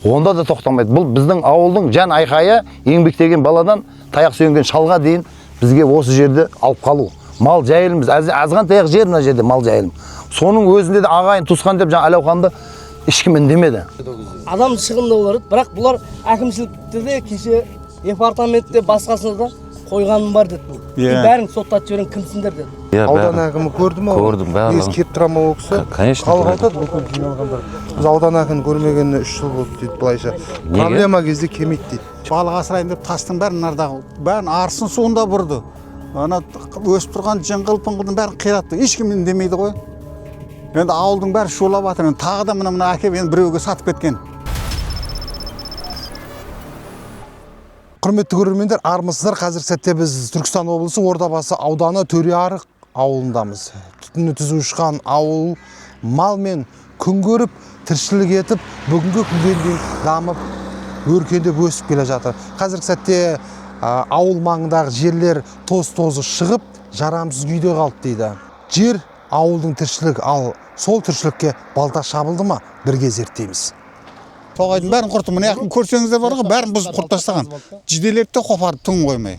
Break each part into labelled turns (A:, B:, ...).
A: Онда да тоқтамайды. Бұл біздің ауылдың жан айқайы, еңбектеген баладан таяқ сүйенген шалға дейін бізге осы жерде алып қалу. Мал жайылымыз, азған таяқ жер мына жерде мал жайылым. Соның өзінде де ағайын туысқан деп жаңа Әлеуқанды ешкім үндемеді.
B: Адам шығынды олар, бірақ бұлар әкімшілікте де кеше департаментте басқасында да қойғаным бар деді. Бәрін соттатып жіберген кімсіңдер деді.
C: Аудан әкімі көрді ме?
D: Көрдім, бәрін.
C: Ес кеп тұра ма ол кісі?
D: Конечно.
C: Халық айтады бүкіл жиналғандар. Біз аудан әкімін көрмегеніне 3 жыл болды дейді былайша. Проблема кезде келмейді дейді.
E: Балық асырайын деп тастың бәрін нардағы бәрін арысын суында бұрды. Ана өсіп тұрған жыңғыл пыңғылдың бәрін қиратты. Ешкім үндемейді ғой. Енді ауылдың бәрі шулап жатыр. Тағы да мына әкеп енді біреуге сатып кеткен.
C: Құрметті көрермендер, армысыздар. Қазір сәтте біз Түркістан облысы Ордабасы ауданы Төреарық ауылындамыз. Түтіні түзу ұшқан ауыл мал мен күн көріп, тіршілік етіп, бүгінгі күнге дейін дамып, өркендеп өсіп келе жатыр. Қазір сәтте ауыл маңындағы жерлер тоз-тозы шығып, жарамсыз күйде қалды дейді. Жер ауылдың тіршілік, ал сол тіршілікке балта шабылды ма? Бірге зерттейміз.
E: Тоғайдың бәрін құртты. Мына яқын көрсеңіздер бар ғой, бәрін бұзып құрт тастаған. Жиделерді де қопарып түн қоймай.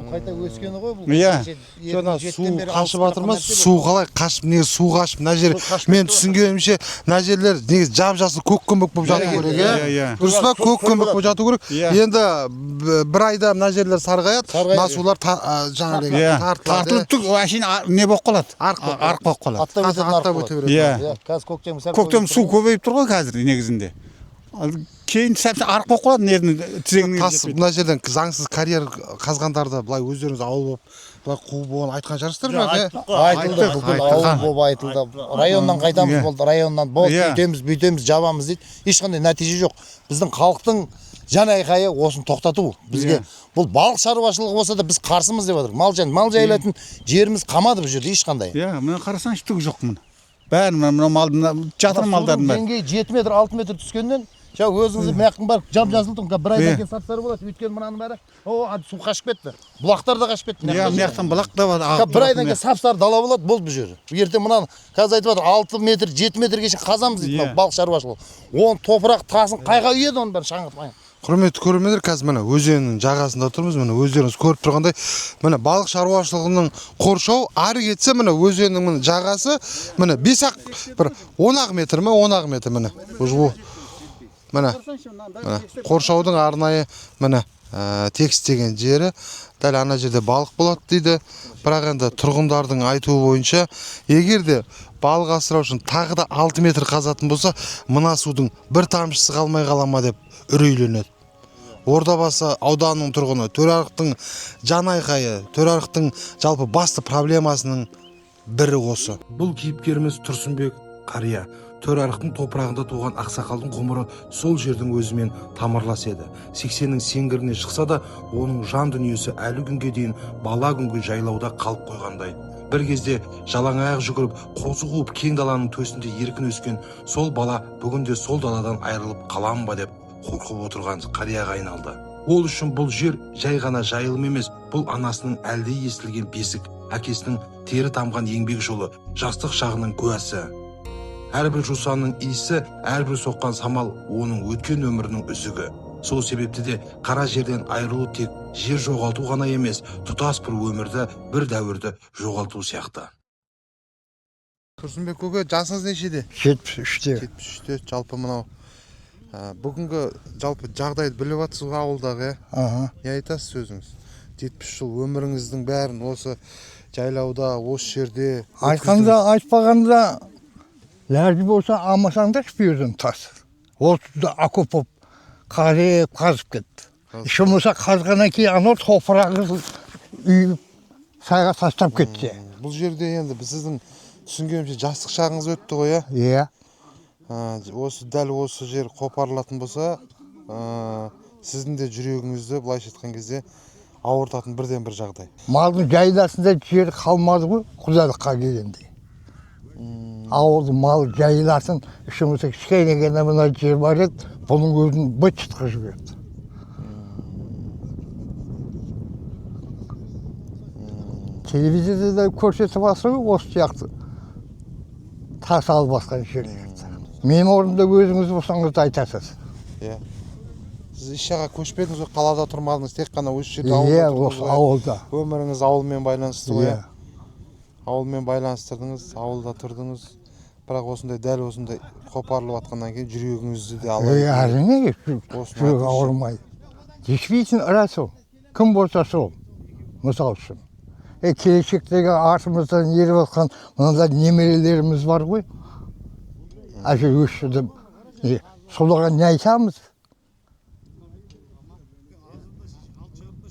A: Қайта өскені ғой бұл.
E: Иә.
C: Жаңа су қашып жатыр ма? Су қалай қашып, не су қашып, мына жер мен түсінгенімше мына жерлер негізі жап-жасыл көк көмбек болып жату керек, иә? Дұрыс па? Көк көмбек болып жату керек. Енді бір айда мына жерлер сарғаяды, мына сулар жаңағыдай
E: тартылып түк әшейін не болып қалады? Арық болып қалады.
C: аттап өте береді.
E: Иә. Көктем су көбейіп тұр ғой қазір негізінде. Кейін сәпсі арық болып қалады, нердің тізеңінің
C: жетпейді. Мына жерден заңсыз карьер қазғандарды былай өздеріңіз ауыл болып, былай қуып болған айтқан жарыстар ма?
A: Айтылды, бүкіл ауыл болып айтылды. Районнан қайтамыз болды, районнан болды, бүйтеміз, жабамыз дейді. Ешқандай нәтиже жоқ. Біздің халықтың жан айқайы осыны тоқтату. Бізге бұл балық шаруашылығы болса да біз қарсымыз деп жатыр. Мал жайылатын жеріміз қамады бұл жерде ешқандай.
E: Иә, мына қарасаңшы түк жоқ мына. Бәрі мына малдың жатыр малдардың бәрі.
A: Деңгейі 7 метр, 6 метр түскеннен өзіңізді мәқін барып жап-жасылтын, бір айдан кейін сатсары болады. Өйткені мынаның бәрі, су қашып кетті. Бұлақтар да қашып кетті.
E: Иә, мынаяқтан бұлақ да бар.
A: Бір айдан кейін сап-сары дала болады, болды бұл жер. Ертең мынаны қазір айтып жатыр, 6 метр, 7 метрге шейін қазамыз дейді балық шаруашылығы. Оның топырақ тасын қайға үйеді оның бәрі шаңғытпай.
C: Құрметті көрермендер, қазір міне өзеннің жағасында тұрмыз. Міне өздеріңіз көріп тұрғандай, міне балық шаруашылығының қоршау ары кетсе, міне өзеннің жағасы, міне 5-ақ бір 10-ақ метр ме, 10-ақ метр міне. Міне қоршаудың арнайы міне текстеген жері, дәл ана жерде балық болады дейді. Бірақ енді тұрғындардың айтуы бойынша, егер де балық асырау үшін тағы да 6 метр қазатын болса, мына судың бір тамшысы қалмай қала ма деп үрейленеді. Ордабасы ауданының тұрғыны, Төреарықтың жан айқайы, Төреарықтың жалпы басты проблемасының бірі осы. Бұл кейіпкеріміз Тұрсынбек қария. Төреарықтың топырағында туған ақсақалдың ғұмыры сол жердің өзімен тамырлас еді. 80-нің сеңгіріне шықса да, оның жан дүниесі әлі күнге дейін бала күнгі жайлауда қалып қойғандай. Бір кезде жалаң аяқ жүгіріп, қозы қуып кең даланың төсінде еркін өскен сол бала бүгінде сол даладан айырылып қалам ба деп қорқып отырған қарияға айналды. Ол үшін бұл жер жай ғана жайылым емес, бұл анасының әлде естілген бесік, әкесінің тері тамған еңбек жолы, жастық шағының куәсі. Әрбір жусанның иісі, әрбір соққан самал оның өткен өмірінің үзігі. Сол себепті де қара жерден айырылу тек жер жоғалту ғана емес, тұтас бір өмірді, бір дәуірді жоғалту сияқты. Тұрсынбек көке, жасыңыз нешеде?
F: 73-те.
C: 73-те, жалпы мынау. Бүгінгі жалпы жағдайды біліп жатсыз ауылдағы, не айтасыз өзіңіз? 70 жыл өміріңіздің бәрін осы жайлауда, осы жерде
F: Айтқанда, айтпағанда, ләжі болса алмасаңдар спирден тас. Осы окоп болып қазып кетті. Іші болса қазғаннан кейін анау топырағы үйіп сайға тастап кетті.
C: Бұл жерде енді сіздің түсінгенімше жастық шағыңыз өтті ғой,
F: иә?
C: Осы дәл осы жер қопарылатын болса, сіздің де жүрегіңізді былайша айтқан кезде ауыртатын бірден бір жағдай.
F: Малдың жайласында жер қалмады ғой, құдалыққа келгенде. Ауылдың мал жайласын, үшімізді кішкене ғана мына жер бар еді, бұның өзін бұт шытқы жіберді. Телевизияда да көрсетіп асыры осы сияқты тас алып басқан жерлерді. Менің орнымда өзіңіз болсаңыз айтасыз.
C: Иә. Сіз еш жаққа көшпедіңіз ғой, қалада тұрмадыңыз, тек қана осы жерде
F: Иә,
C: ауылда
F: осы ауылда.
C: Өміріңіз ауылмен байланысты ғой.
F: Иә.
C: Ауылмен байланыстырдыңыз, ауылда тұрдыңыз. Бірақ осындай дәл осындай қопарылып жатқаннан кейін жүрегіңізді де алып.
F: Әрине,
C: Осыны
F: жүрек
C: айтыңызшы.
F: ауырмайды. Действительно рас ол. Кім болса сол. Мысал үшін. Келешектегі артымыздан еріп жатқан мынандай немерелеріміз бар ғой. Әже өшірдім. Соларға не айтамыз?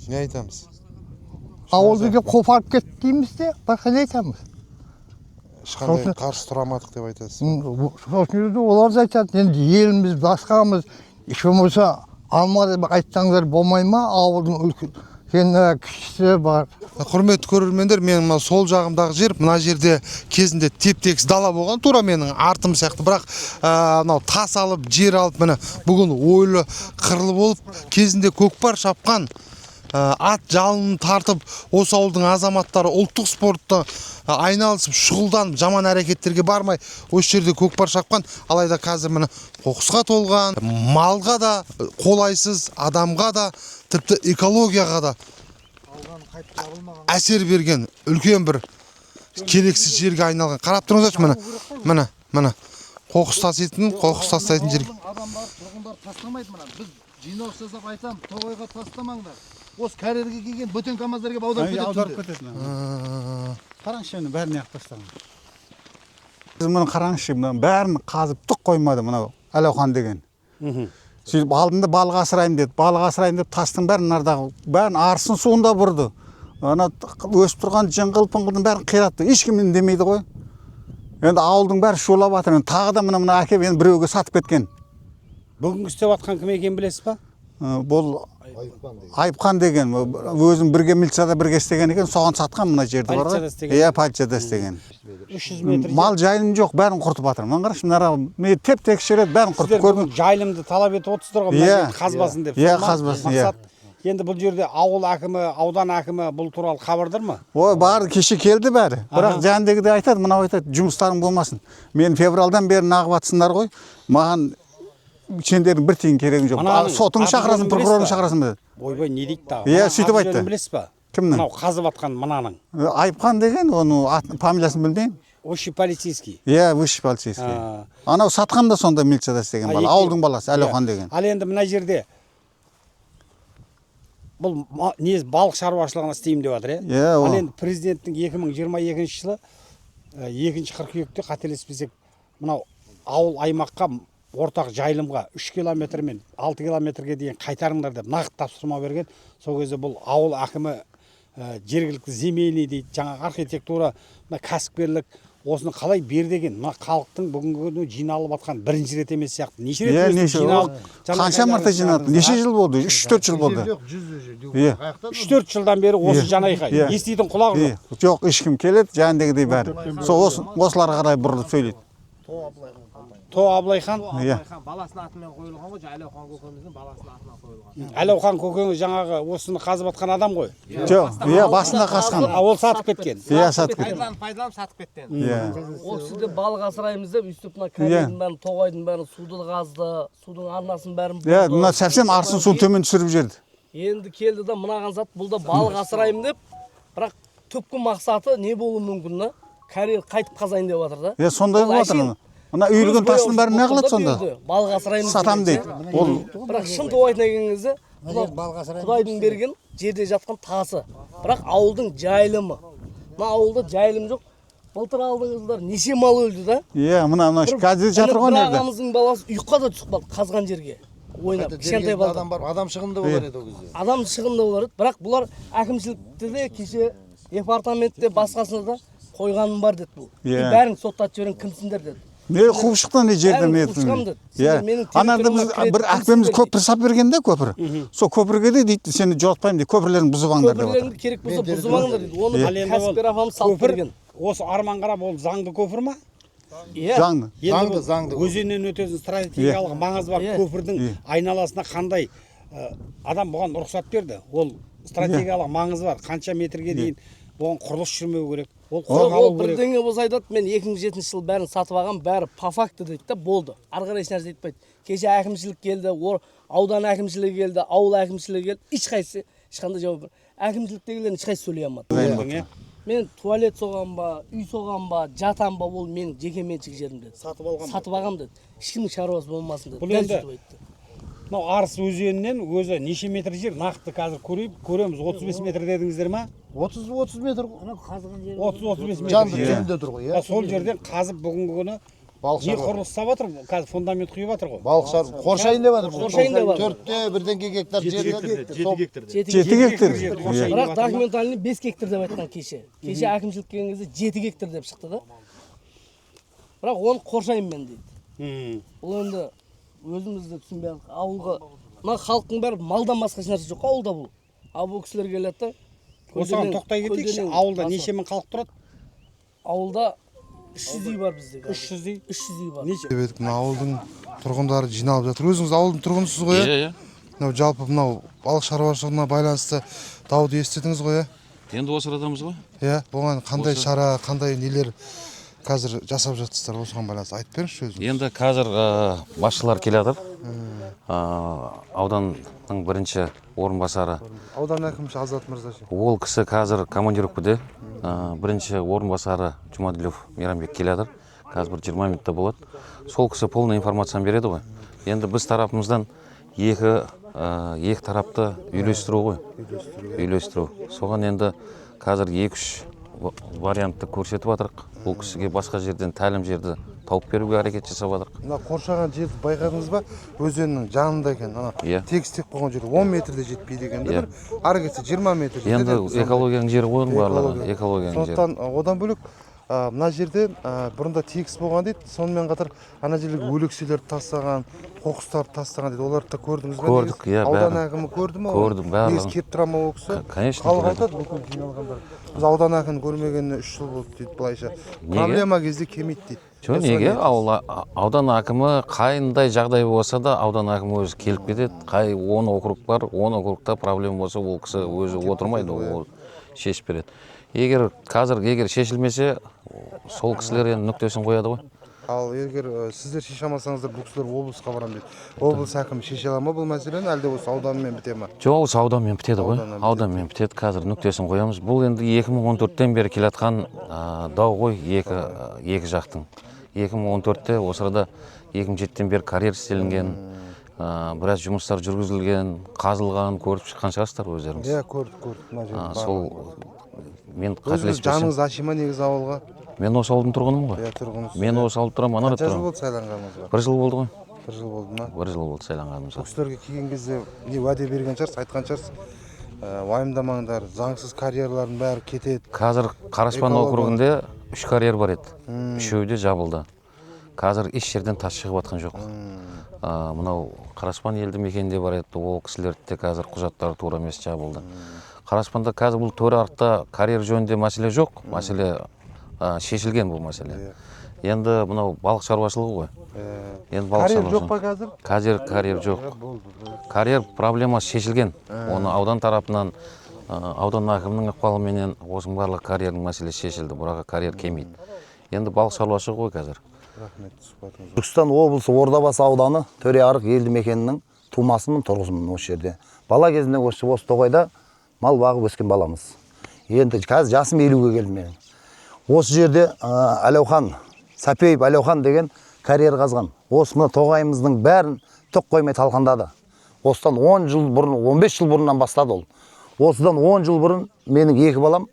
C: Не айтамыз?
F: Ауылды деп қопарып кетті дейміз де, басқа не айтамыз?
C: Ешқандай қарсы тұрамадық деп айтасыз.
F: Сосын жерде олар да айтады, енді еліміз, басқамыз, еш болмаса алмады айтсаңыздар болмай ма? Ауылдың үлкен кішісі бар.
C: Құрметті көрермендер, менің мына сол жағымдағы жер, мына жерде кезінде теп-текіс дала болған, тура менің артым сияқты, бірақ мынау тас алып, жер алып, міне бүгін ойлы, қырлы болып, кезінде көкпар шапқан, ат жалын тартып, осы ауылдың азаматтары ұлттық спортта айналысып, шұғылданып, жаман әрекеттерге бармай, осы жерде көкпар шапқан, алайда қазір міне қоқысқа толған, малға да қолайсыз, адамға да, тіпті экологияға да әсер берген үлкен бір керексіз жерге айналған. Қарап тұрыңыздаршы, міне қоқыс тастайтын жер.
A: Адамдар, тұрғындар тастамайды мына. Біз жинаус жасап айтам, тоғайға тастамаңдар. Осы кәрерге келген бөтен камаздарға аударып кетеді.
E: Қараңызшы, бәрін ақ тастаған. Сіз мұны қараңызшы, бәрін қазып түк қоймады мынау Әлеухан деген. Сөйтіп алдында балық асырайым деді. Балық асырайым деп тастың бәрін нардағы бәрін арсын суында бұрды. Ана өсіп тұрған жыңғыл-пыңғылдың бәрін қиратты. Ешкім демейді ғой. Енді ауылдың бәрі шулап жатыр. Тағы да мына әкеп енді біреуге сатып кеткен.
D: Бүгінгі істеп жатқан кім екенін білесіз ба?
E: Бұл Айыпхан деген, өзің бірге милицияда бірге істеген екен, соған сатқан мына жерді бар ғой. Иә, полицияда істеген.
D: 300 метр.
E: Мал жайылым жоқ, бәрін құртып жатыр. Мына қарашы, мына теп-текіс жер еді, бәрін құртып көрдің.
D: Жайылымды талап етіп отырсыздар ғой, мына қазбасын деп.
E: Иә, қазбасын, иә.
D: Енді бұл жерде ауыл әкімі, аудан әкімі бұл туралы хабардар ма?
E: Ой, бар, кеше келді бәрі. Бірақ жәндегі де айтады, мынау айтады, жұмыстарың болмасын. Мен февралдан бері нағып атсыңдар ғой. Маған сендердің бір тиын керегің жоқ. Сотың шақырасың, прокурорың шақырасың деді.
D: Ойбай, не дейді тағы?
E: Иә, сөйтіп айтты.
D: Білесіз ба?
E: Кімнің?
D: Мынау қазып атқан мынаның.
E: Айыпхан деген, оның фамилиясын білмеймін.
D: Высший полицейский.
E: Иә, высший полицейский. Анау сатқан да сонда милицияда істеген бала, ауылдың баласы, Әлеухан деген.
D: Ал енді мына жерде бұл не балық шаруашылығын істеймін деп жатыр,
E: иә?
D: Ал енді президенттің 2022 жылы 2 қыркүйекте қателеспесек, мынау ауыл аймаққа ортақ жайылымға 3 километр мен 6 километрге дейін қайтарыңдар деп нақты тапсырма берген. Сол кезде бұл ауыл әкімі жергілікті земельный дейді, жаңағы архитектура, кәсіпкерлік осыны қалай бер деген. Мына халықтың бүгінгі күні жиналып жатқан бірінші рет емес сияқты. Неше рет жиналып,
E: қанша марта жиналды? Неше жыл болды? 3-4 жыл болды.
D: 3-4 жылдан бері осы жанайқай. Еститін құлағы жоқ.
E: Жоқ, ешкім келеді, жаңағыдегідей бәрі. Сол осыларға қарай бұрылып сөйлейді.
D: То Абылайхан.
G: Баласының атымен қойылған ғой, Әлеухан көкеміздің баласының атынан қойылған.
D: Әлеухан көкеңіз жаңағы осыны қазып атқан адам ғой.
E: Жоқ, иә, басында қасқан.
D: Ол сатып кеткен.
E: Иә, сатып кеткен.
G: Пайдаланып сатып кеткен.
E: Иә.
B: Ол сізде балық асыраймыз деп, үстіп мына кәренің бәрін, тоғайдың бәрін, суды қазды, судың арнасын бәрін
E: Иә, мына совсем арсын суын төмен түсіріп жіберді.
B: Енді келді да мынаған зат, бұл да балық асыраймын деп, бірақ түпкі мақсаты не болуы мүмкін, кәрен қайтып қазайын деп жатыр да.
E: Иә, сондай болып жатыр. Мына үйілген тастың бәрін не қылады сонда?
B: Балық асыраймыз.
E: Сатам дейді. Ол
B: бірақ шын тоғайтына келген кезде Құдайдың берген жерде жатқан тасы. Бірақ ауылдың жайылымы. Мына ауылда жайылым жоқ. Былтыр алдыңыздар неше мал өлді да?
E: Иә, мына қазір жатыр ғой
B: жерде. Ағамыздың баласы ұйыққа да түсіп қалды қазған жерге. Ойнап, кішкентай балада.
A: Адам шығынды болар еді ол кезде.
B: Адам шығынды болар еді. Бірақ бұлар әкімшілікте де кеше департаментте басқасында да қойғаным бар деді бұл. Бәрін соттатып жіберген кімсіңдер деді.
E: Не қуып шықтан не жерден не еді? Иә. Анарда біз бір әкпеміз көпір сап берген де көпір. Сол көпірге де дейді, сені жолатпаймын дейді, көпірлерін бұзып алыңдар деп отыр.
B: Көпірлерін керек болса бұзып алыңдар дейді. Оны кәсіпкер апамыз салып берген.
D: Осы арман қарап ол заңды көпір ма?
B: Иә.
E: Заңды.
D: Өзеннен өтетін стратегиялық маңызы бар көпірдің айналасына қандай адам бұған рұқсат берді? Ол стратегиялық маңызы бар. Қанша метрге дейін бұған құрылыс жүрмеу керек.
B: Ол бірдеңе болса айтады, мен 2007 жыл бәрін сатып алғам, бәрі по факты дейді да, болды. Ары қарай ешнәрсе айтпайды. Кеше әкімшілік келді, аудан әкімшілігі келді, ауыл әкімшілігі келді, ешқандай жауап бар. Әкімшіліктегілердің ешқайсысы сөйлей алмады. Мен туалет соған ба, үй соған ба, жатам ба, ол менің жеке меншік жерім деді. Сатып алғам деді. Ешкімнің шаруасы болмасын деді.
D: Бұл енді мынау Арыс өзенінен өзі неше метр жер нақты қазір көреміз. 35 метр дедіңіздер ма?
A: 30 метр.
D: 30-35 метр.
A: Жанды түбінде тұр ғой, иә.
D: Сол жерден қазып бүгінгі күні не құрылыс жасап жатыр? Қазір фундамент құйып жатыр ғой.
A: Балықшар қоршайын деп жатыр.
B: Қоршайын деп жатыр.
A: 4-те 1 гектар жер.
E: 7 гектар.
B: Бірақ документальный 5 гектар деп айтқан кеше. Кеше әкімшілік келген кезде 7 гектар деп шықты да. Бірақ оны қоршайын мен дейді. Бұл енді өзімізді түсінбей ауылға, мына халықтың бәрі малдан басқа нәрсе жоқ ауылда бұл. Ал бұл кісілер келеді да.
D: Осыған тоқтай кетейікші, ауылда неше мың халық тұрады?
B: Ауылда 300 үй бар бізде.
D: 300 үй?
B: 300 үй бар.
D: Неше?
C: Мына ауылдың тұрғындары жиналып жатыр. Өзіңіз ауылдың тұрғынысыз ғой, иә? Мынау жалпы мынау балық шаруашылығына байланысты дауды естідіңіз ғой, иә?
H: Енді осы арадамыз ғой.
C: Иә, бұған қандай шара, қандай нелер қазір жасап жатсыздар, осыған байланысты айтып беріңізші өзіңіз.
H: Енді қазір басшылар келе жатыр. Ауданның бірінші орынбасары.
C: Аудан әкімші Азат Мырза.
H: Ол кісі қазір командировкада. Бірінші орынбасары Жұмаділов Мейрамбек келе жатыр. Қазір бір 20 минутта болады. Сол кісі полный информацияны береді ғой. Енді біз тарапымыздан екі тарапты үйлестіру ғой. Үйлестіру. Соған енді қазір 2-3 вариантты көрсетіп жатырық. Бұл кісіге басқа жерден тәлім жерді тауып беруге әрекет жасап жатырық.
C: Мына қоршаған жерді байқадыңыз ба? Өзеннің жанында екен. Тегістеп қойған жер 10 метрде жетпейді екен. Бір ары кетсе 20 метр.
H: Енді экологияның жері ғой барлығы. Экологияның жері.
C: Сондықтан одан бөлек мына жерде бұрында тегіс болған дейді. Сонымен қатар ана жерге өлекселерді тастаған, қоқыстарды тастаған дейді. Оларды да көрдіңіз бе?
H: Көрдік, иә.
C: Аудан әкімі көрді ме?
H: Көрдім, барлығын.
C: Негіз келіп тұра ма ол кісі?
H: Конечно.
C: Халық айтады, бүкіл жиналғандар. Біз аудан әкімін көрмегеніне 3 жыл болды дейді былайша. Проблема кезде келмейді дейді.
H: Жоқ, неге? Аудан әкімі қайындай жағдай болса да аудан әкімі өзі келіп кетеді. Қай 10 округ бар, 10 округта проблема болса, ол кісі өзі отырмайды, ол шешіп береді. Егер шешілмесе, сол кісілер енді нүктесін қояды ғой.
C: Ал егер сіздер шеше алмасаңыздар, бұл кісілер облысқа барам дейді. Облыс әкімі шеше ала ма бұл мәселені, әлде осы ауданмен біте ма?
H: Жоқ, осы ауданмен бітеді ғой. Ауданмен бітеді, қазір нүктесін қоямыз. Бұл енді 2014-тен бері келатқан дау ғой екі жақтың. 2014-те осы арада 2007-тен бері карьер істелінген, біраз жұмыстар жүргізілген, қазылған, көріп шыққан шығарсыздар өздеріңіз.
C: Иә, көрдік.
H: Сол мен
C: өзіңіз жаныңыз ашима негізі ауылға?
H: Мен осы ауылдың тұрғынымын ғой.
C: Иә, тұрғынысыз.
H: Мен осы ауылда тұрамын, ана
C: тұрамын. Қанша жыл болды сайланғаныңызға?
H: 1 жыл болды ғой.
C: 1 жыл болды ма?
H: 1 жыл болды сайланғанымызға.
C: Кісілерге келген кезде не уәде берген шығарсыз, айтқан шығарсыз. Уайымдамаңдар, заңсыз карьерлардың бәрі кетеді.
H: Қазір Қараспан округінде 3 карьер бар еді. Үшеуі де жабылды. Қазір еш жерден тас шығып жатқан жоқ. Мынау Қараспан елді мекенінде бар еді, ол кісілерде қазір құжаттары тура емес жабылды. Қараспанда қазір бұл төрі арқта карьер жөнінде мәселе жоқ, мәселе шешілген бұл мәселе. Енді мынау балық шаруашылығы ғой.
C: Карьер жоқ па қазір?
H: Карьер жоқ. Карьер проблемасы шешілген. Оны аудан тарапынан, аудан әкімінің ықпалыменен осының барлық карьердің мәселесі шешілді. Бұраға карьер келмейді. Енді балық шаруашылығы ғой қазір.
A: Түркістан облысы Ордабасы ауданы Төреарық елді мекенінің тумасымын, тұрғызымын осы жерде. Бала кезінде осы тоғайда мал бағып өскен баламыз. Енді қазір жасым 50-ге келді менің. Осы жерде Әлеухан, Сапеев Әлеухан деген карьер қазған. Осы мына тоғайымыздың бәрін түк қоймай талқандады. Осыдан 10 жыл бұрын, 15 жыл бұрыннан бастады ол. Осыдан 10 жыл бұрын менің 2 балам,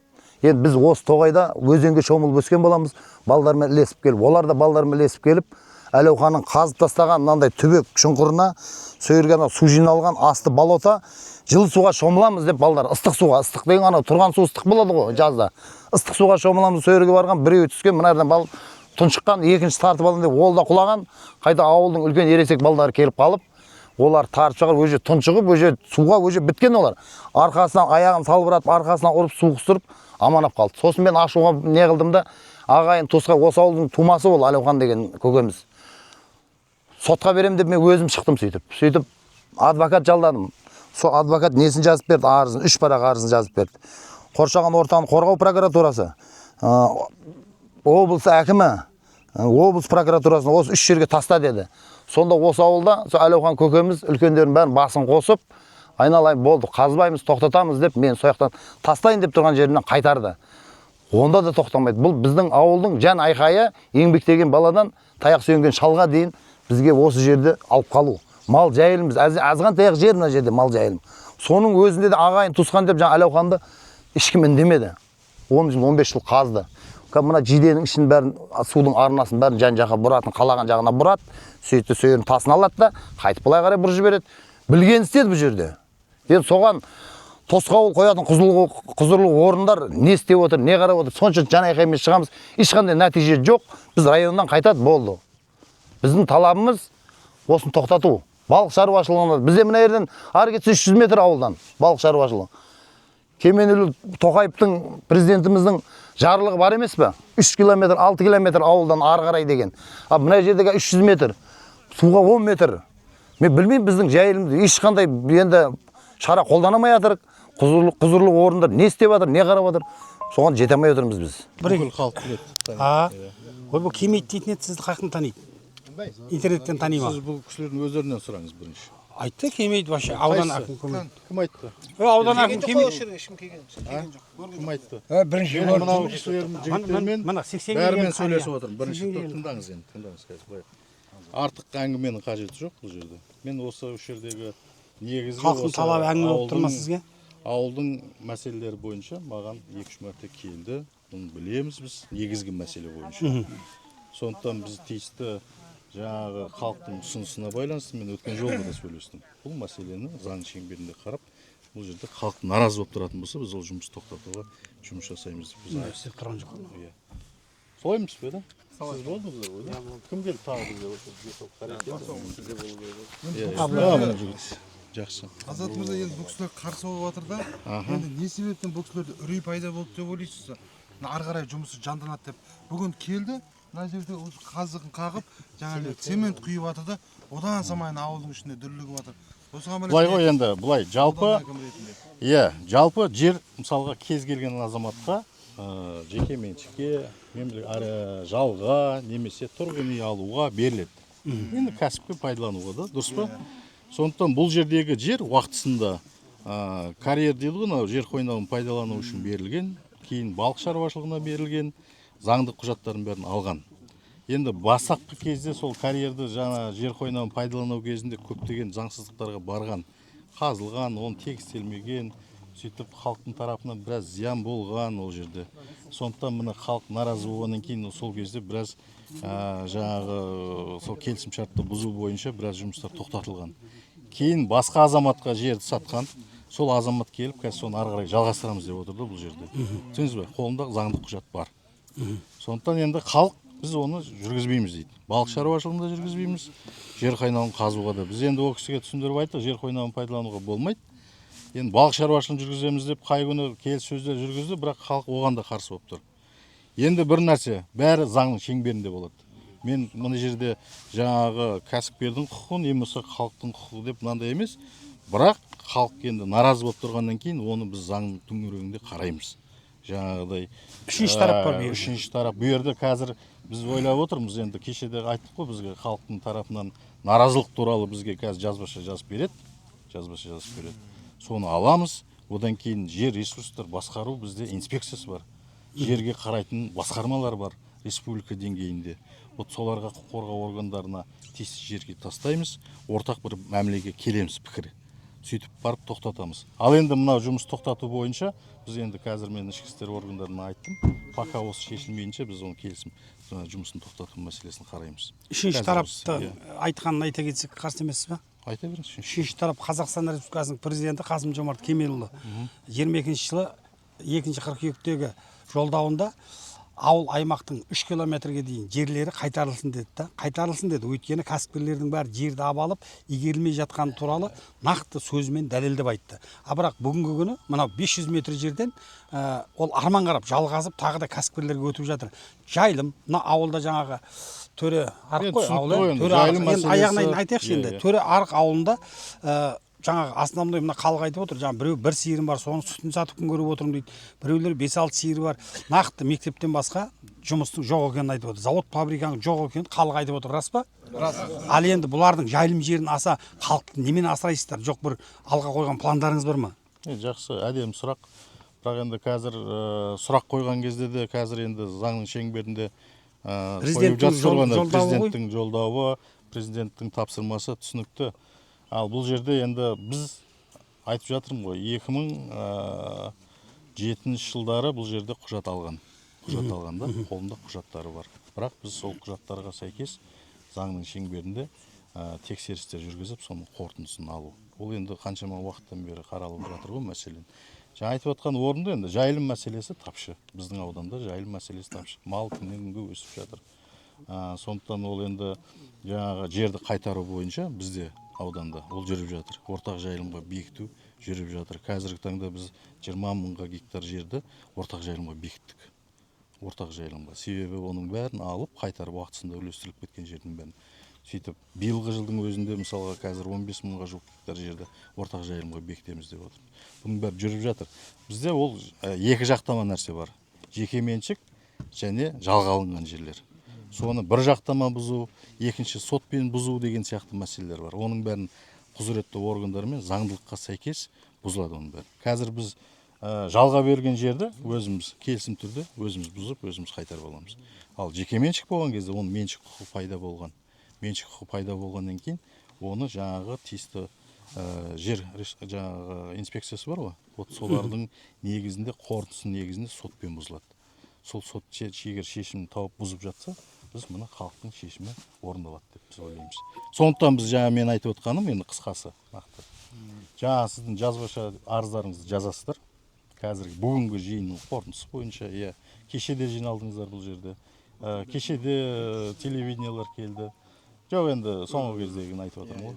A: енді біз осы тоғайда өзенге шомылып өскен боламыз, балдармен ілесіп келіп, олар да балдармен ілесіп келіп, Әлеуханның қазып тастаған мынандай түбек шұңқырына сөйірген су жиналған асты болота, жылы суға шомыламыз деп балдар ыстық суға, ыстық деген ана тұрған су ыстық болады ғой жазда. Ыстық суға шомыламыз, сөйірге барған, біреуі түскен, мынардан бал тұншыққан, екінші тартып алын деп ол да құлаған, қайта ауылдың үлкен ересек балдары келіп қалып, олар тартып шығарып, өже тұншығып, өже суға өже біткен олар. Арқасынан аяғын салбыратып, арқасынан ұрып су қыстырып аманап қалды. Сосын мен ашуға не қылдым да, ағайын туысқа, осы ауылдың тумасы ол Әлеухан деген көкеміз. Сотқа берем деп мен өзім шықтым сөйтіп адвокат жалдадым. Сол адвокат несін жазып берді, арызын, 3 парақ арызын жазып берді. Қоршаған ортаны қорғау прокуратурасы, облыс әкімі, облыс прокуратурасына осы 3 жерге таста деді. Сонда осы ауылда Әлеухан көкеміз үлкендердің бәрін басын қосып, айналайын болды, қазбаймыз, тоқтатамыз деп, мен сояқтан тастайын деп тұрған жерінен қайтарды. Онда да тоқтамайды. Бұл біздің ауылдың жан айқайы, еңбектеген баладан таяқ сүйенген шалға дейін бізге осы жерді алып қалу. Мал жайылымыз, азған таяқ жер мына жерде мал жайылым. Соның өзінде де ағайын туысқан деп жаңа Әлеуханды ешкім үндемеді. 10 жыл, 15 жыл қазды. Мына жиденің ішін бәрін, судың арнасын бәрін жан жаққа бұратын, қалаған жағына бұрат, сөйтті сөйерін тасын алады да, қайтып былай қарай бұрып жібереді. Білген істеді бұл жерде. Енді соған тосқауыл қоятын құзырлы орындар не істеп отыр, не қарап отыр, сонша жан айқаймен шығамыз, ешқандай нәтиже жоқ. Біз районнан қайтады, болды. Біздің талабымыз осыны тоқтату. Балық шаруашылығына, бізде мына жерден ары кетсе 300 метр ауылдан балық шаруашылығы. Кеменұлы Тоқаевтың, президентіміздің жарлығы бар емес пе? 3 километр, 6 километр ауылдан ары қарай деген. Мына жердегі 300 метр, суға 10 метр. Мен білмеймін біздің жайылымды ешқандай енді шара қолданамай жатыр. Құзырлы орындар не істеп жатыр, не қарап жатыр. Соған жете алмай отырмыз біз.
D: Бүкіл халық біледі. Бұл кемейді дейтін еді, сізді қаяқтан таниды? Интернеттен тани ма?
I: Сіз бұл кісілердің өздерінен сұраңыз бірінші.
D: Айтты, кемейді вообще, аудан әкім көмейді.
I: Кім айтты?
D: Аудан әкім кемейді.
I: Кім айтты?
F: Бірінші
I: Мен мынау кісілердің жігіттермен
D: Мына 80
I: бәрімен сөйлесіп отырмын. Бірінші тыңдаңыз енді, тыңдаңыз қазір. Артық әңгіменің қажеті жоқ бұл жерде. Мен осы жердегі негізгі
D: халықтың талабы әңгіме болып тұр ма сізге?
I: Ауылдың мәселелері бойынша маған 2-3 мәрте келді. Бұны білеміз біз негізгі мәселе бойынша. Сондықтан біз тиісті жаңағы халықтың ұсынысына байланысты мен өткен жолда да сөйлестім. Бұл мәселені заң шеңберінде қарап, бұл жерде халық наразы болып тұратын болса, біз ол жұмысты тоқтатуға жұмыс жасаймыз.
D: Сіз тұрған жоқ.
I: Солай емес пе, да? Сіз болдыңыздар ғой, да? Кім келді тағы бізге? Жақсы.
C: Азат мырза, енді бұл кісілер қарсы болып жатыр да. Енді не себептен бұл кісілерде үрей пайда болды деп ойлайсыз? Ары қарай жұмысы жанданады деп. Бүгін келді, мына жерде қазығын қағып, жаңағы цемент құйып жатыр да, одан самайын ауылдың ішінде дүрлігіп жатыр.
I: Былай ғой енді, былай, жалпы жер, мысалға кез келген азаматқа, жеке меншікке, жалға, немесе тұрғын үй алуға беріледі. Енді кәсіпке пайдалануға да, дұрыс па? Сондықтан бұл жердегі жер уақытысында карьер дейді ғой, жер қойнауын пайдалану үшін берілген, кейін балық шаруашылығына берілген, заңдық құжаттарын бәрін алған. Енді бастапқы кезде сол карьерді жаңа жер қойнауын пайдалану кезінде көптеген заңсыздықтарға барған, қазылған, оны тегістелмеген, сөйтіп халықтың тарапынан біраз зиян болған ол жерде. Сондықтан мына халық наразы болғаннан кейін сол кезде біраз жаңағы сол келісімшартты бұзу бойынша біраз жұмыстар тоқтатылған. Кейін басқа азаматқа жерді сатқан, сол азамат келіп, қазір соны ары қарай жалғастырамыз деп отырды бұл жерде. Түсінесіз бе? Қолында заңдық құжат бар. Сондықтан енді халық біз оны жүргізбейміз дейді. Балық шаруашылығында жүргізбейміз, жер қойнауын қазуға да. Біз енді ол кісіге түсіндіріп айттық, жер қойнауын пайдалануға болмайды. Енді балық шаруашылығын жүргіземіз деп қай күні келіссөздер жүргізді, бірақ халық оған да қарсы болып тұр. Енді бір нәрсе, бәрі заңның шеңберінде болады. Мен мына жерде жаңағы кәсіпкердің құқығы, немесе халықтың құқығы деп мынандай емес, бірақ халық енді наразы болып тұрғаннан кейін оны біз заңның төңірегінде қараймыз. Жаңағыдай
D: үшінші тарап бар.
I: Үшінші тарап. Бұл жерде қазір біз ойлап отырмыз, енді кешеде айттық қой, бізге халықтың тарапынан наразылық туралы бізге қазір жазбаша жазып береді. Соны аламыз. Одан кейін жер ресурстар басқару бізде инспекциясы бар. Жерге қарайтын басқармалар бар республика деңгейінде. Соларға құқық қорғау органдарына тиісті жерге тастаймыз, ортақ бір мәмілеге келеміз пікір. Сөйтіп барып тоқтатамыз. Ал енді мынау жұмыс тоқтату бойынша біз енді қазір мен ішкі істер органдарына айттым. Пока осы шешілмейінше біз оны келісім жұмысын тоқтату мәселесін қараймыз.
D: Үшінші тарапты айтқанын айта кетсек қарсы емессіз ба?
I: Айта беріңіз.
D: Үшінші тарап Қазақстан Республикасының президенті Қасым-Жомарт Кемелұлы 22 жылы 2 қыркүйектегі жолдауында ауыл аймақтың 3 километрге дейін жерлері қайтарылсын деді да. Қайтарылсын деді. Өйткені кәсіпкерлердің бәрі жерді алып, игерілмей жатқаны туралы нақты сөзімен дәлелдеп айтты. Бірақ бүгінгі күні мынау 500 метр жерден ол арман қарап жалғасып, тағы да кәсіпкерлерге өтіп жатыр. Жайылым, мына ауылда жаңағы Төре Арық қой ауылы. Төре Арық аяғынан айтайықшы енді. Төре Арық ауылында жаңағы основной мына халық айтып отыр, жаңағы біреу бір сиырым бар, соның сүтін сатып күн көріп отырмын дейді. Біреулер 5-6 сиыры бар. Нақты мектептен басқа жұмыстың жоқ екенін айтып отыр. Завод, фабриканың жоқ екенін халық айтып отыр, рас па? Рас. Ал енді бұлардың жайылым жерін аса халықты немен асырайсыздар? Жоқ бір алға қойған пландарыңыз бар ма?
I: Жақсы, әдемі сұрақ. Бірақ енді қазір сұрақ қойған кезде де қазір енді заңның шеңберінде президенттің жолдауы, президенттің тапсырмасы түсінікті. Ал бұл жерде енді біз айтып жатырмын ғой, 2007 жылдары бұл жерде құжат алғанда, қолында құжаттары бар. Бірақ біз сол құжаттарға сәйкес заңның шеңберінде тексерістер жүргізіп, соның қорытындысын алу. Ол енді қаншама уақыттан бері қаралып жатыр ғой мәселен. Жаңа айтып отқан орында енді жайылым мәселесі тапшы. Біздің ауданда жайылым мәселесі тапшы. Мал күннен күнге өсіп жатыр. Сондықтан ол енді жаңағы жерді қайтару бойынша бізде ауданда ол жүріп жатыр. Ортақ жайылымға бекіту жүріп жатыр. Қазіргі таңда біз 20 мыңға гектар жерді ортақ жайылымға бекіттік. Ортақ жайылымға. Себебі оның бәрін алып қайтарып уақытысында үлестіріліп кеткен жердің бәрін. Сөйтіп биылғы жылдың өзінде мысалға қазір 15 мыңға жуық гектар жерді ортақ жайылымға бекітеміз деп отыр. Бұның бәрі жүріп жатыр. Бізде ол екі жақтама нәрсе бар. Жеке меншік және жалға алынған жерлер. Соны бір жақтама бұзу, екінші сотпен бұзу деген сияқты мәселелер бар. Оның бәрін құзыретті органдармен заңдылыққа сәйкес бұзылады оның бәрі. Қазір біз жалға берген жерді өзіміз келісім түрде өзіміз бұзып, өзіміз қайтарып аламыз. Ал жеке меншік болған кезде оның меншік құқы пайда болған. Меншік құқы пайда болғаннан кейін оны жаңағы тиісті жер жаңағы инспекциясы бар ғой. Вот солардың негізінде, қорытындысының негізінде сотпен бұзылады. Сол сот егер шешім тауып бұзып жатса, біз мұны халықтың шешімі орындалады деп біз ойлаймыз. Сондықтан біз жаңа мен айтып отқаным енді қысқасы нақты. Жаңа сіздің жазбаша арыздарыңызды жазасыздар. Қазіргі бүгінгі жиынның қорытындысы бойынша, кешеде жиналдыңыздар бұл жерде. Кешеде телевидениялар келді. Жоқ енді соңғы кездегін айтып отырмын ғой.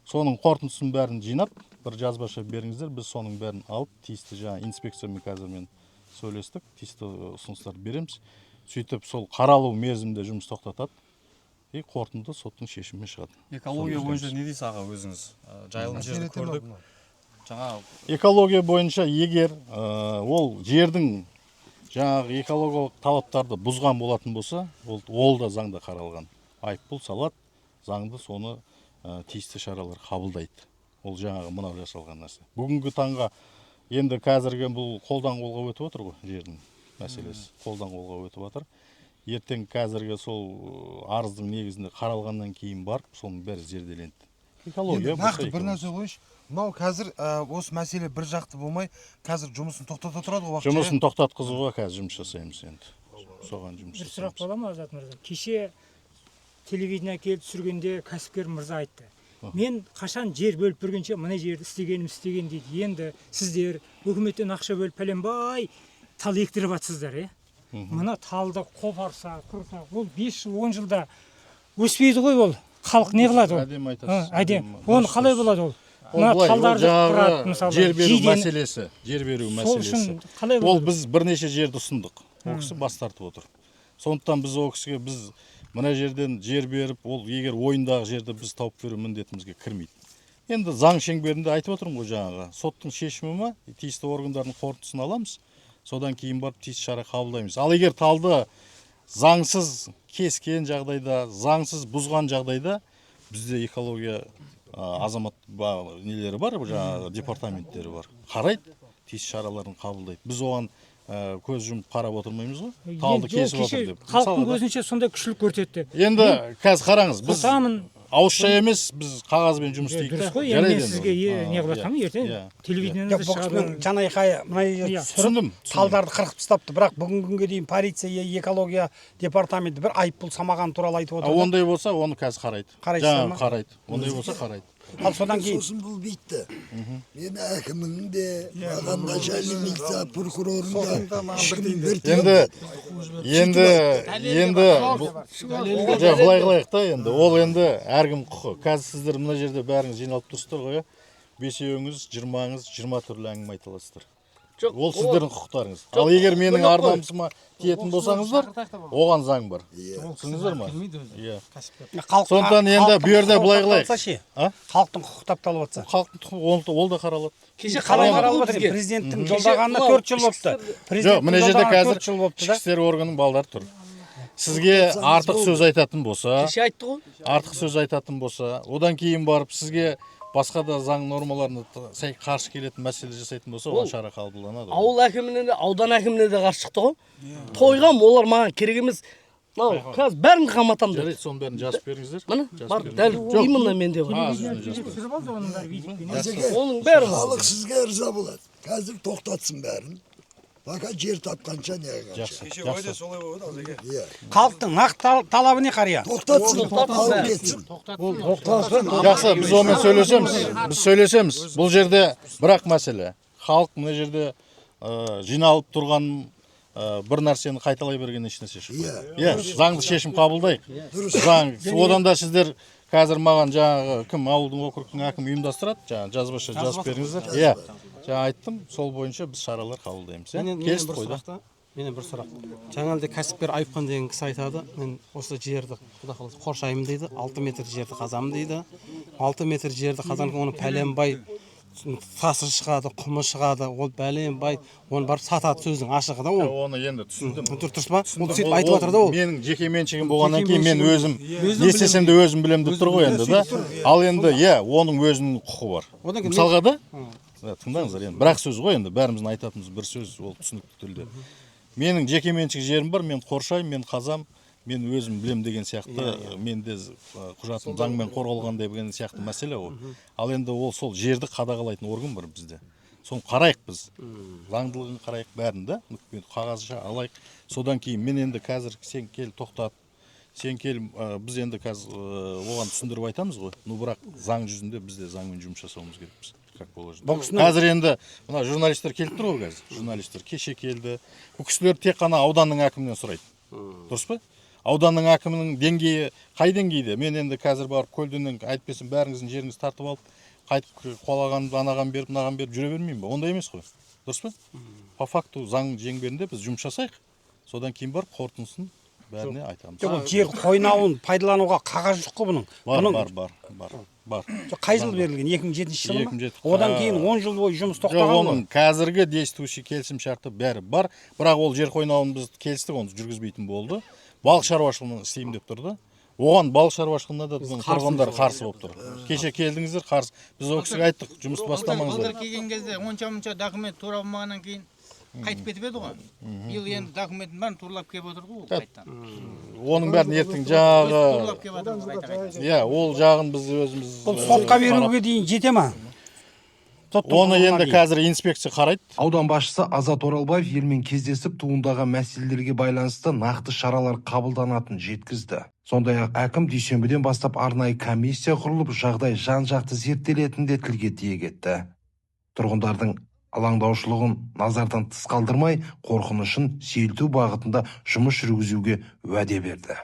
I: Соның қорытындысын бәрін жинап, бір жазбаша беріңіздер, біз соның бәрін алып, тиісті жаңа инспекциямен қазірмен сөйлестік, тиісті ұсыныстар береміз. Сөйтіп сол қаралу мерзімде жұмыс тоқтатады. Қорытынды соттың шешімімен шығады.
J: Экология бойынша не дейсіз аға өзіңіз? Жайылым жерді көрдік.
I: Экология бойынша егер ол жердің жаңағы экологиялық талаптарды бұзған болатын болса, ол да заңда қаралған. Айыппұл салады, заңды соны тиісті шаралар қабылдайды. Ол жаңағы мынау жасалған нәрсе. Бүгінгі таңға енді қазіргі бұл қолдан қолға өтіп отыр ғой, жердің мәселесі. Қолдан қолға өтіп отыр. Ертең қазіргі сол арыздың негізінде қаралғаннан кейін барып, соның бәрі зерделенді. Экология
C: нақты бір нәрсе қойшы. Мынау қазір осы мәселе бір жақты болмай, қазір жұмысын тоқтата тұрады ғой уақытша.
I: Жұмысын тоқтатқызуға қазір жұмыс жасаймыз енді. Соған жұмыс жасаймыз.
G: Бір сұрақ бола ма Азат мырза? Кеше телевидение келіп түсіргенде кәсіпкер мырза айтты. Мен қашан жер бөліп бергенше мына жерді істеген дейді. Енді сіздер үкіметтен ақша бөліп пәленбай тал ектіріп жатсыздар, Мына талды қопарса, құрса, ол 5 жыл, 10 жылда өспейді ғой ол. Халық не қылады ол?
I: Әдем айтасыз.
G: Әдем. Оны қалай болады ол? Мына талдарды құрады, мысалы.
I: Жер беру мәселесі. Жер беру мәселесі. Ол біз бірнеше жерді ұсындық. Ол кісі бас тартып отыр. Сондықтан біз ол кісіге мына жерден жер беріп, ол егер ойындағы жерді біз тауып беру міндетімізге кірмейді. Енді заң шеңберінде айтып отырмын ғой жаңағы. Соттың шешімі ма, тиісті органдардың қорытындысын аламыз. Содан кейін барып тиісті шара қабылдаймыз. Ал егер талды заңсыз кескен жағдайда, заңсыз бұзған жағдайда бізде экология азамат нелері бар, жаңағы департаменттері бар. Қарайды, тиісті шараларын қабылдайды. Біз оған көз жұмып қарап отырмаймыз ғой. Талды кесіп отыр деп.
G: Халықтың көзінше сондай күшілік көрсетті.
I: Енді қазір қараңыз, біз ауызша емес, біз қағазбен жұмыс істейік.
G: Дұрыс қой, енді мен сізге не қылып жатқанмын, ертең телевидениеде шығады.
D: Жан айқайы мына жерде түсіріп, талдарды қырқып тастапты. Бірақ бүгінгі күнге дейін полиция, экология департаменті бір айыппұл самаған туралы айтып отыр.
I: Ондай болса, оны қазір қарайды.
D: Қарайсыздар ма?
I: Қарайды. Ондай болса қарайды.
D: Ал содан кейін
K: сосын бұл битті. Мен әкімнің де, начальник прокурорын да ешкім
I: енді былай қылайық та енді, ол енді әркім құқы. Қазір сіздер мына жерде бәріңіз жиналып тұрсыздар ғой, бесеуіңіз, 20-ңыз, 20 түрлі әңгіме айта аласыздар.
B: Жоқ,
I: ол сіздердің құқықтарыңыз. Ал егер менің арнамысыма тиетін болсаңыздар, оған заң бар. Түсіндіңіздер ма? Иә. Сондықтан енді бұл жерде былай қылайық.
D: Халықтың құқығы тапталып жатса.
I: Халықтың құқығы ол да қаралады.
B: Кеше
D: Қалай
B: қаралмады
D: қаралып
B: ғой
D: жатыр?
B: бізге.
D: Президенттің жолдағанына 4 жыл болыпты.
I: Жоқ, мына жерде қазір
D: 4 жыл болыпты
I: ішкі
D: да.
I: істер органының балдары тұр. Сізге артық сөз айтатын болса,
B: Кеше айтты ғой.
I: артық сөз айтатын болса, одан кейін барып сізге басқа да заң нормаларына қарсы келетін мәселе жасайтын болса, оған шара қабылданады.
B: Ауыл әкіміне де, аудан әкіміне де қарсы шықты ғой. Тойғам, олар маған керек емес. Мынау қазір бәрін қаматамын деп.
I: Жарайды, соның бәрін жазып беріңіздер.
B: Міне, бар, дәл именно менде бар. Оның бәрі бар.
K: Халық сізге ырза болады. Қазір тоқтатсын бәрін. Пока жер тапқанша не қанша.
D: Халықтың нақты талабы не қария?
K: Тоқтатсын, алып кетсін.
I: Жақсы, біз онымен сөйлесеміз. Біз сөйлесеміз. Бұл жерде бірақ мәселе. Халық мына жерде жиналып тұрған бір нәрсені қайталай берген ешнәрсе шықпайды. Иә, заңды шешім қабылдайық. Заң. Одан да сіздер қазір маған жаңағы кім ауылдың округтың әкімі ұйымдастырады, жаңағы жазбаша жазып беріңіздер. Иә. Жаңа айттым, сол бойынша біз шаралар қабылдаймыз. Келістік қой да.
L: Менен бір сұрақ. Жаңалде кәсіпкер Айыпхан деген кісі айтады, мен осы жерді құда қаласа қоршаймын дейді, 6 метр жерді қазамын дейді. 6 метр жерді қазанып оны пәленбай тасы шығады, құмы шығады, ол бәленбай оны барып сатады сөздің ашығы да ол.
I: Оны енді түсіндім.
L: Дұрыс па? Ол сөйтіп айтып жатыр да ол.
I: Менің жеке меншігім болғаннан кейін мен өзім не істесем де өзім білемін деп тұр ғой енді да. Ал енді иә, оның өзінің құқы бар. Мысалға да тыңдаңыздар енді, бірақ сөз ғой енді, бәріміздің айтатынымыз бір сөз, ол түсінікті тілде. Менің жеке меншік жерім бар, мен қоршаймын, мен қазам, мен өзім білем деген сияқты, менде құжатым заңмен қорғалған деген сияқты мәселе ғой. Ал енді ол сол жерді қадағалайтын орган бар бізде. Соны қарайық біз, заңдылығын қарайық бәрін да, қағазша алайық. Содан кейін мен енді қазір сен кел тоқтат, сен кел, біз енді қазір оған түсіндіріп айтамыз ғой. Ну бірақ заң жүзінде бізде заңмен жұмыс жасауымыз керекпіз. Қазір енді мына журналистер келіп тұр ғой қазір. Журналистер кеше келді. Бұл кісілер тек қана ауданның әкімінен сұрайды. Дұрыс па? Ауданның әкімінің деңгейі қай деңгейде? Мен енді қазір барып көлденең айтпесем бәріңіздің жеріңізді тартып алып, қайтып қолағанды анаған беріп, мынаған беріп жүре бермеймін ба? Ондай емес қой. Дұрыс па? По факту заң жеңберінде біз жұмыс жасайық. Содан кейін барып қорытындысын бәріне айтамыз.
D: Жоқ, жер қойнауын пайдалануға қағаз жоқ қой бұның.
I: Бар.
D: Қай жыл берілген? 2007 жылы ма? Одан кейін 10 жыл бойы жұмыс тоқтаған ғой.
I: Оның қазіргі действующий келісім шарты бәрі бар. Бірақ ол жер қойнауын біз келістік, оны жүргізбейтін болды. Балық шаруашылығын істеймін деп тұрды. Оған балық шаруашылығына да біздің тұрғындар қарсы болып тұр. Кеше келдіңіздер, қарсы. Біз ол кісіге айттық, жұмысты бастамаңыздар.
M: Былтыр келген кезде онша документ тура болмағаннан кейін қайтып кетіп еді ғой. Биыл енді документтің бәрін турлап келіп отыр ғой қайттан.
I: Оның бәрін ертең жағы. Иә, ол жағын біз өзіміз.
D: Бұл сотқа беруге дейін жете ма?
I: Оны енді қазір инспекция қарайды.
C: Аудан басшысы Азат Оралбаев елмен кездесіп туындаған мәселелерге байланысты нақты шаралар қабылданатынын жеткізді. Сондай-ақ әкім дүйсенбіден бастап арнайы комиссия құрылып, жағдай жан-жақты зерттелетінін де тілге тиек етті. Тұрғындардың алаңдаушылығын назардан тыс қалдырмай, қорқынышын сейілту бағытында жұмыс жүргізуге уәде берді.